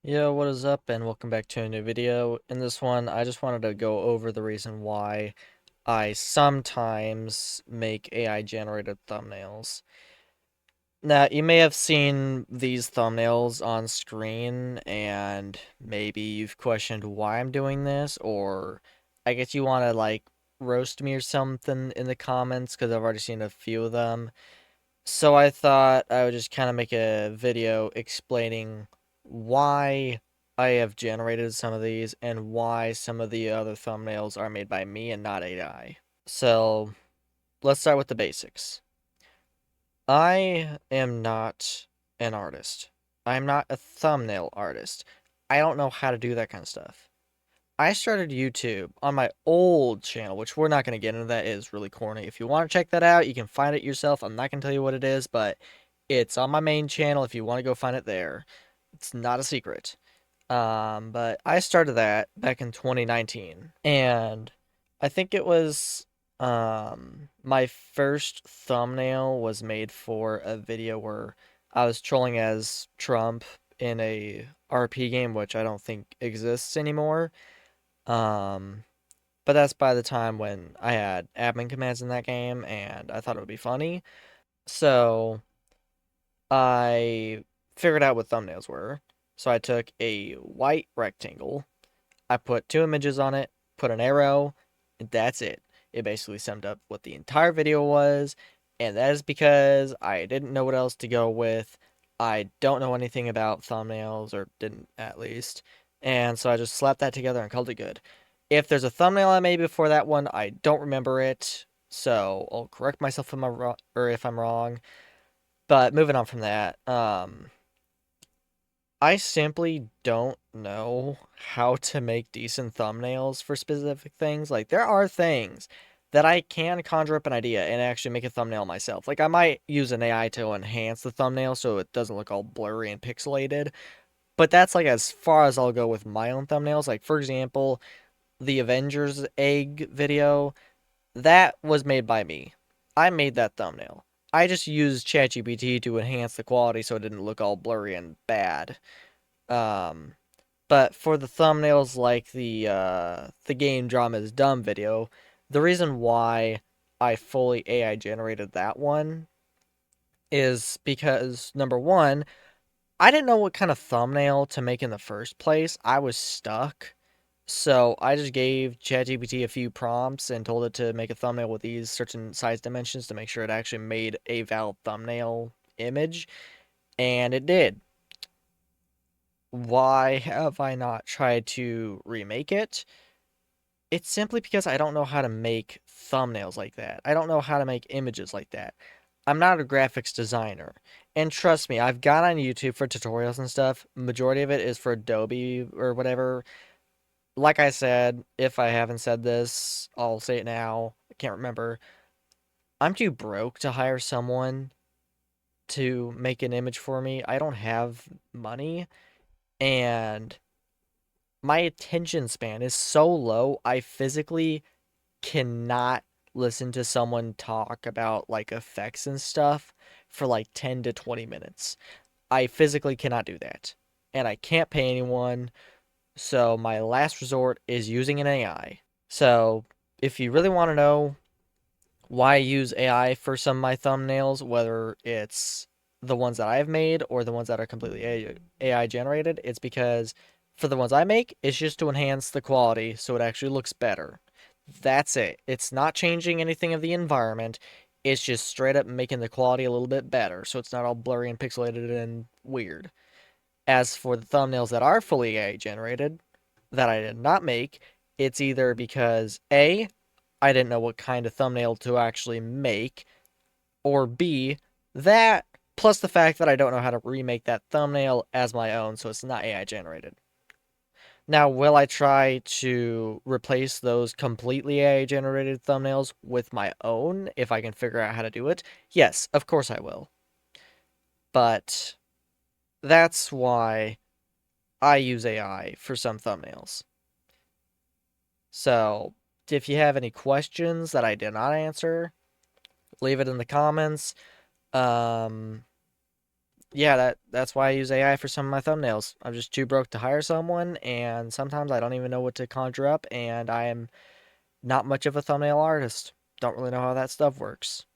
Yo, what is up, and welcome back to a new video. In this one, I just wanted to go over the reason why I sometimes make AI generated thumbnails. Now, you may have seen these thumbnails on screen, and maybe you've questioned why I'm doing this, or I guess you want to roast me or something in the comments because I've already seen a few of them. So I thought I would just kind of make a video explaining why I have generated some of these and why some of the other thumbnails are made by me and not AI. So let's start with the basics. I am not an artist. I'm not a thumbnail artist. I don't know how to do that kind of stuff. I started YouTube on my old channel, which we're not going to get into. That is really corny. If you want to check that out, you can find it yourself. I'm not going to tell you what it is, but it's on my main channel if you want to go find it there. It's not a secret. But I started that back in 2019, and I think it was my first thumbnail was made for a video where I was trolling as Trump in a RP game, which I don't think exists anymore. Um, but that's by the time when I had admin commands in that game, and I thought it would be funny. So I figured out what thumbnails were. So I took a white rectangle, I put two images on it, put an arrow, and that's it. It basically summed up what the entire video was, and that is because I didn't know what else to go with. I don't know anything about thumbnails, or didn't at least, and so I just slapped that together and called it good. If there's a thumbnail I made before that one, I don't remember it, so I'll correct myself if I'm wrong. But moving on from that, I simply don't know how to make decent thumbnails for specific things. Like, there are things that I can conjure up an idea and actually make a thumbnail myself. Like, I might use an AI to enhance the thumbnail so it doesn't look all blurry and pixelated, but that's like as far as I'll go with my own thumbnails. Like, for example, the Avengers egg video, that was made by me. I made that thumbnail. I just used ChatGPT to enhance the quality so it didn't look all blurry and bad. Um, but for the thumbnails like the game drama is dumb video, the reason why I fully AI generated that one is because number one, I didn't know what kind of thumbnail to make in the first place. I was stuck. So I just gave ChatGPT a few prompts and told it to make a thumbnail with these certain size dimensions to make sure it actually made a valid thumbnail image, and it did. Why have I not tried to remake it? It's simply because I don't know how to make thumbnails like that. I don't know how to make images like that. I'm not a graphics designer. And trust me, I've gone on YouTube for tutorials and stuff. Majority of it is for Adobe or whatever. Like I said, if I haven't said this, I'll say it now. I can't remember. I'm too broke to hire someone to make an image for me. I don't have money, and my attention span is so low, I physically cannot listen to someone talk about like effects and stuff for like 10 to 20 minutes. I physically cannot do that. And I can't pay anyone, so my last resort is using an AI. So, if you really want to know why I use AI for some of my thumbnails, whether it's the ones that I've made or the ones that are completely AI generated, it's because for the ones I make, it's just to enhance the quality so it actually looks better. That's it. It's not changing anything of the environment. It's just straight up making the quality a little bit better so it's not all blurry and pixelated and weird. As for the thumbnails that are fully AI generated, that I did not make, it's either because A, I didn't know what kind of thumbnail to actually make, or B, that plus the fact that I don't know how to remake that thumbnail as my own, so it's not AI generated. Now, will I try to replace those completely AI generated thumbnails with my own if I can figure out how to do it? Yes, of course I will. But that's why I use AI for some thumbnails. So, if you have any questions that I did not answer, leave it in the comments. Um, Yeah, that's why I use AI for some of my thumbnails. I'm just too broke to hire someone, and sometimes I don't even know what to conjure up, and I am not much of a thumbnail artist. Don't really know how that stuff works.